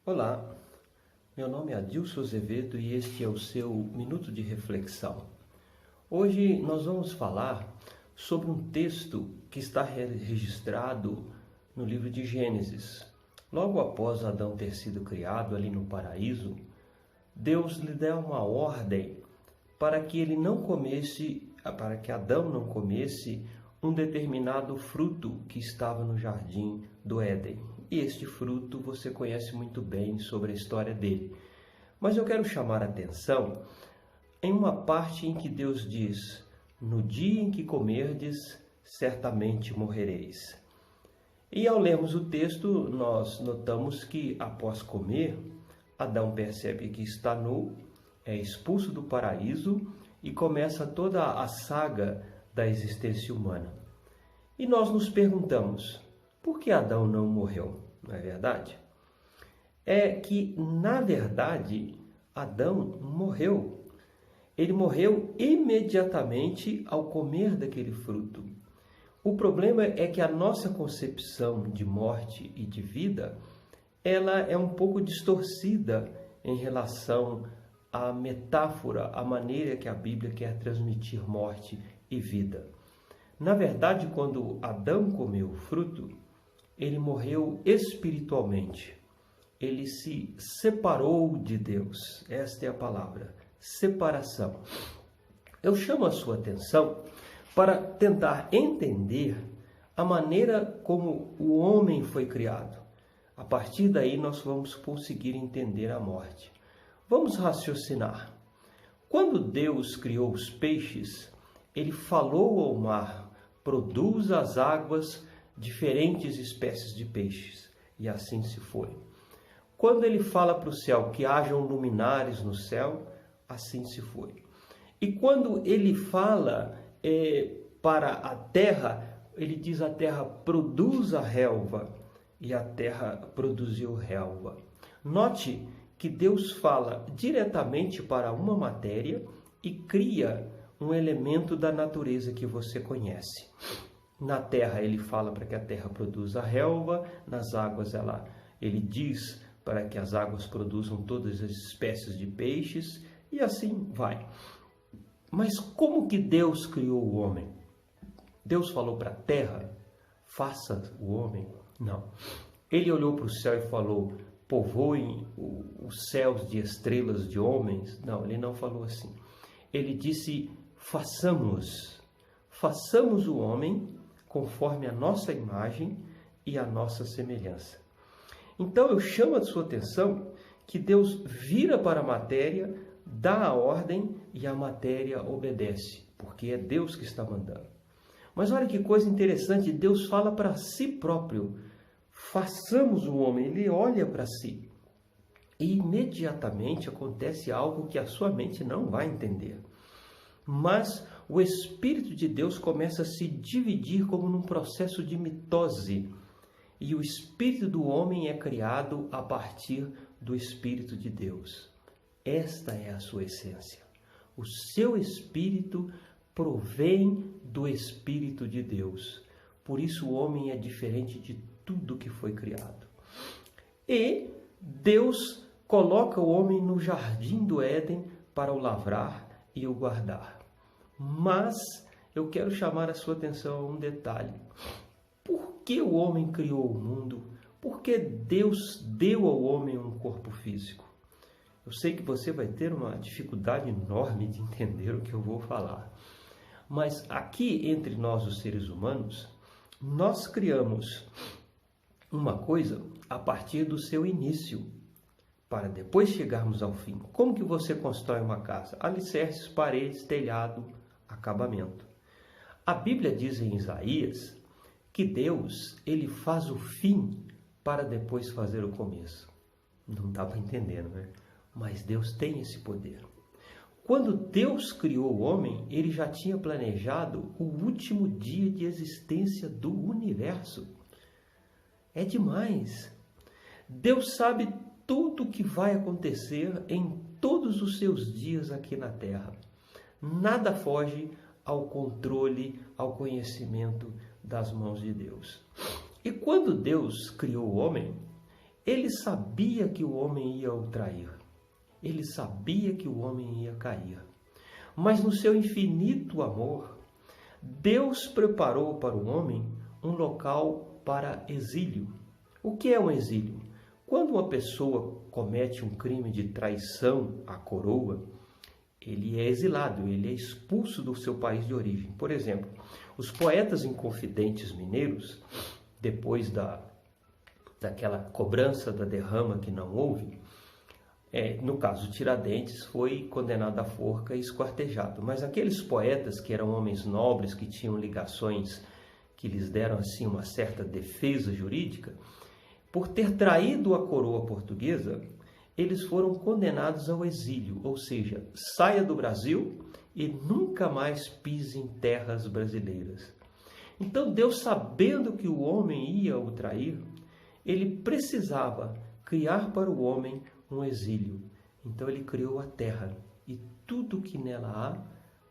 Olá, meu nome é Adilson Azevedo e este é o seu Minuto de Reflexão. Hoje nós vamos falar sobre um texto que está registrado no livro de Gênesis. Logo após Adão ter sido criado ali no paraíso, Deus lhe dá uma ordem para que Adão não comesse um determinado fruto que estava no jardim do Éden. E este fruto você conhece muito bem sobre a história dele. Mas eu quero chamar a atenção em uma parte em que Deus diz: no dia em que comerdes, certamente morrereis. E ao lermos o texto, nós notamos que após comer, Adão percebe que está nu, é expulso do paraíso e começa toda a saga da existência humana. E nós nos perguntamos, por que Adão não morreu? Não é verdade? É que, na verdade, Adão morreu. Ele morreu imediatamente ao comer daquele fruto. O problema é que a nossa concepção de morte e de vida, ela é um pouco distorcida em relação à metáfora, à maneira que a Bíblia quer transmitir morte e vida. Na verdade, quando Adão comeu o fruto, ele morreu espiritualmente. Ele se separou de Deus. Esta é a palavra, separação. Eu chamo a sua atenção para tentar entender a maneira como o homem foi criado. A partir daí nós vamos conseguir entender a morte. Vamos raciocinar. Quando Deus criou os peixes, ele falou ao mar: produza as águas diferentes espécies de peixes. E assim se foi. Quando ele fala para o céu que hajam luminares no céu, assim se foi. E quando ele fala para a terra, ele diz: a terra produza relva, e a terra produziu relva. Note que Deus fala diretamente para uma matéria e cria um elemento da natureza que você conhece. Na terra ele fala para que a terra produza relva, nas águas ele diz para que as águas produzam todas as espécies de peixes, e assim vai. Mas como que Deus criou o homem? Deus falou para a terra: faça o homem? Não. Ele olhou para o céu e falou: povoem os céus de estrelas de homens? Não, ele não falou assim. Ele disse: façamos o homem conforme a nossa imagem e a nossa semelhança. Então eu chamo a sua atenção que Deus vira para a matéria, dá a ordem e a matéria obedece, porque é Deus que está mandando. Mas olha que coisa interessante, Deus fala para si próprio: façamos o homem. Ele olha para si e imediatamente acontece algo que a sua mente não vai entender. Mas o Espírito de Deus começa a se dividir como num processo de mitose. E o Espírito do homem é criado a partir do Espírito de Deus. Esta é a sua essência. O seu Espírito provém do Espírito de Deus. Por isso o homem é diferente de tudo que foi criado. E Deus coloca o homem no jardim do Éden para o lavrar e o guardar. Mas eu quero chamar a sua atenção a um detalhe. Por que o homem criou o mundo? Por que Deus deu ao homem um corpo físico? Eu sei que você vai ter uma dificuldade enorme de entender o que eu vou falar. Mas aqui entre nós, os seres humanos, nós criamos uma coisa a partir do seu início, para depois chegarmos ao fim. Como que você constrói uma casa? Alicerces, paredes, telhado, acabamento. A Bíblia diz em Isaías que Deus, ele faz o fim para depois fazer o começo. Não dá para entender, não é? Mas Deus tem esse poder. Quando Deus criou o homem, ele já tinha planejado o último dia de existência do universo. É demais. Deus sabe tudo o que vai acontecer em todos os seus dias aqui na Terra. Nada foge ao controle, ao conhecimento das mãos de Deus. E quando Deus criou o homem, Ele sabia que o homem ia o trair. Ele sabia que o homem ia cair. Mas no seu infinito amor, Deus preparou para o homem um local para exílio. O que é um exílio? Quando uma pessoa comete um crime de traição à coroa, ele é exilado, ele é expulso do seu país de origem. Por exemplo, os poetas inconfidentes mineiros, depois daquela cobrança da derrama que não houve, no caso Tiradentes, foi condenado à forca e esquartejado. Mas aqueles poetas que eram homens nobres, que tinham ligações que lhes deram assim uma certa defesa jurídica, por ter traído a coroa portuguesa, eles foram condenados ao exílio, ou seja, saia do Brasil e nunca mais pise em terras brasileiras. Então Deus, sabendo que o homem ia o trair, ele precisava criar para o homem um exílio. Então ele criou a terra e tudo que nela há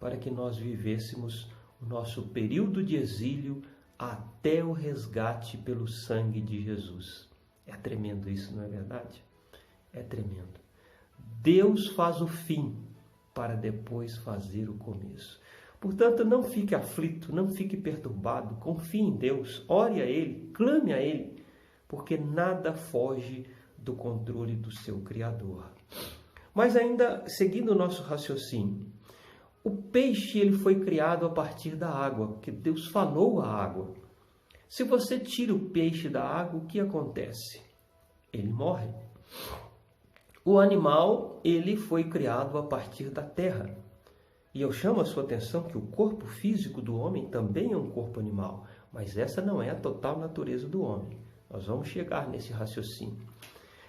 para que nós vivêssemos o nosso período de exílio até o resgate pelo sangue de Jesus. É tremendo isso, não é verdade? É tremendo. Deus faz o fim para depois fazer o começo. Portanto, não fique aflito, não fique perturbado, confie em Deus, ore a Ele, clame a Ele, porque nada foge do controle do seu Criador. Mas ainda seguindo o nosso raciocínio, o peixe ele foi criado a partir da água, porque Deus falou a água. Se você tira o peixe da água, o que acontece? Ele morre. O animal, ele foi criado a partir da terra. E eu chamo a sua atenção que o corpo físico do homem também é um corpo animal, mas essa não é a total natureza do homem. Nós vamos chegar nesse raciocínio.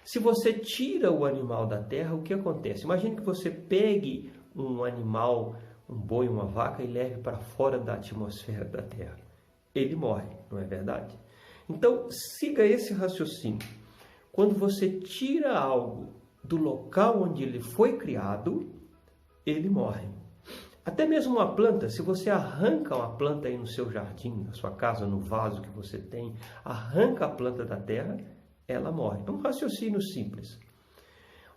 Se você tira o animal da terra, o que acontece? Imagine que você pegue um animal, um boi, uma vaca, e leve para fora da atmosfera da terra. Ele morre, não é verdade? Então, siga esse raciocínio. Quando você tira algo do local onde ele foi criado, ele morre. Até mesmo uma planta, se você arranca uma planta aí no seu jardim, na sua casa, no vaso que você tem, arranca a planta da terra, ela morre. É um raciocínio simples.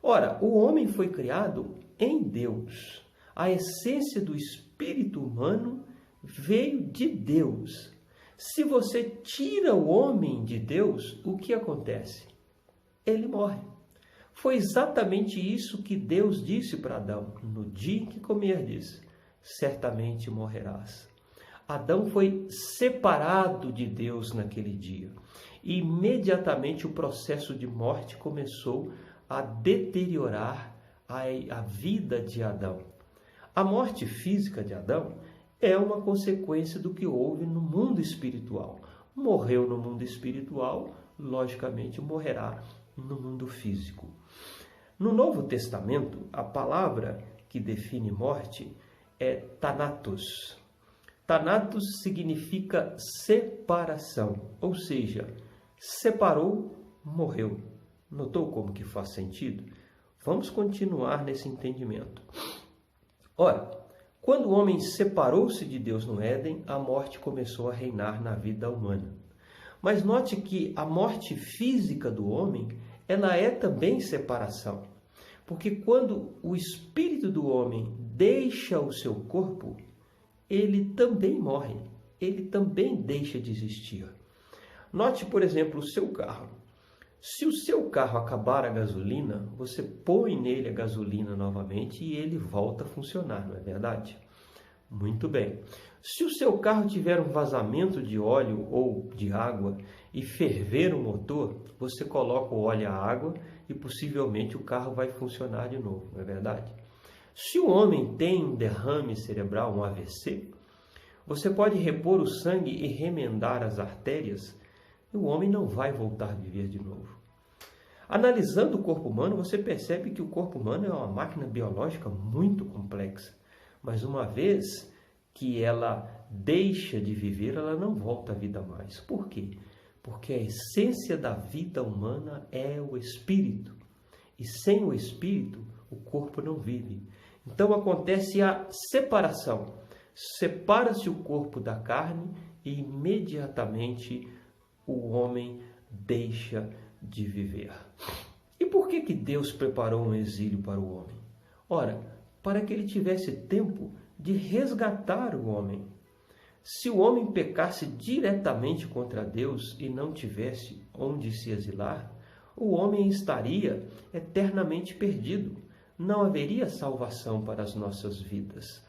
Ora, o homem foi criado em Deus. A essência do espírito humano veio de Deus. Se você tira o homem de Deus, o que acontece? Ele morre. Foi exatamente isso que Deus disse para Adão. No dia em que comerdes, certamente morrerás. Adão foi separado de Deus naquele dia. E imediatamente o processo de morte começou a deteriorar a vida de Adão. A morte física de Adão é uma consequência do que houve no mundo espiritual. Morreu no mundo espiritual, logicamente morrerá no mundo físico. No Novo Testamento, a palavra que define morte é Thanatos. Thanatos significa separação, ou seja, separou, morreu. Notou como que faz sentido? Vamos continuar nesse entendimento. Ora, quando o homem separou-se de Deus no Éden, a morte começou a reinar na vida humana. Mas note que a morte física do homem, ela é também separação. Porque quando o espírito do homem deixa o seu corpo, ele também morre, ele também deixa de existir. Note, por exemplo, o seu carro. Se o seu carro acabar a gasolina, você põe nele a gasolina novamente e ele volta a funcionar, não é verdade? Muito bem. Se o seu carro tiver um vazamento de óleo ou de água e ferver o motor, você coloca o óleo e a água e possivelmente o carro vai funcionar de novo, não é verdade? Se o homem tem um derrame cerebral, um AVC, você pode repor o sangue e remendar as artérias e o homem não vai voltar a viver de novo. Analisando o corpo humano, você percebe que o corpo humano é uma máquina biológica muito complexa. Mas uma vez que ela deixa de viver, ela não volta à vida mais. Por quê? Porque a essência da vida humana é o espírito. E sem o espírito, o corpo não vive. Então acontece a separação. Separa-se o corpo da carne e imediatamente o homem deixa de viver. E por que Deus preparou um exílio para o homem? Ora, para que ele tivesse tempo de resgatar o homem. Se o homem pecasse diretamente contra Deus e não tivesse onde se exilar, o homem estaria eternamente perdido. Não haveria salvação para as nossas vidas.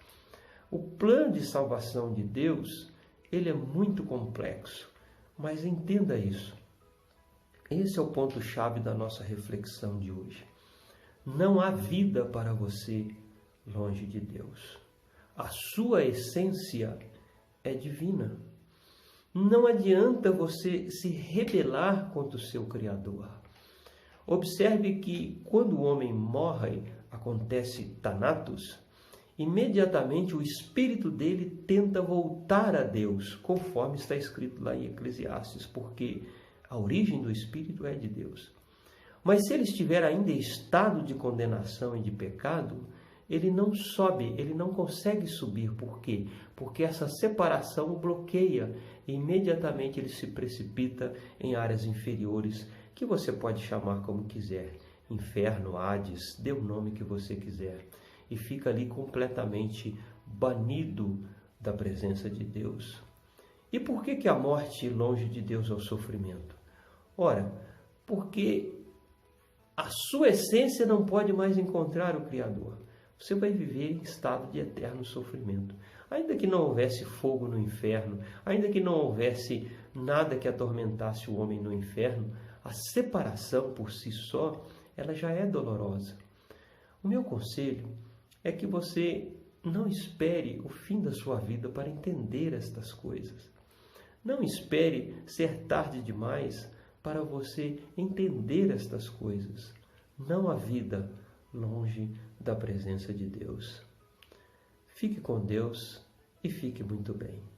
O plano de salvação de Deus, ele é muito complexo, mas entenda isso. Esse é o ponto-chave da nossa reflexão de hoje. Não há vida para você longe de Deus. A sua essência é divina. Não adianta você se rebelar contra o seu Criador. Observe que quando o homem morre, acontece Thanatos, imediatamente o espírito dele tenta voltar a Deus, conforme está escrito lá em Eclesiastes, porque a origem do espírito é de Deus. Mas se ele estiver ainda em estado de condenação e de pecado, ele não sobe, ele não consegue subir. Por quê? Porque essa separação o bloqueia e imediatamente ele se precipita em áreas inferiores, que você pode chamar como quiser. Inferno, Hades, dê o nome que você quiser. E fica ali completamente banido da presença de Deus. E por que a morte longe de Deus é o sofrimento? Ora, porque a sua essência não pode mais encontrar o Criador. Você vai viver em estado de eterno sofrimento. Ainda que não houvesse fogo no inferno, ainda que não houvesse nada que atormentasse o homem no inferno, a separação por si só, ela já é dolorosa. O meu conselho é que você não espere o fim da sua vida para entender estas coisas. Não espere ser tarde demais para você entender estas coisas. Não há vida longe da presença de Deus. Fique com Deus e fique muito bem.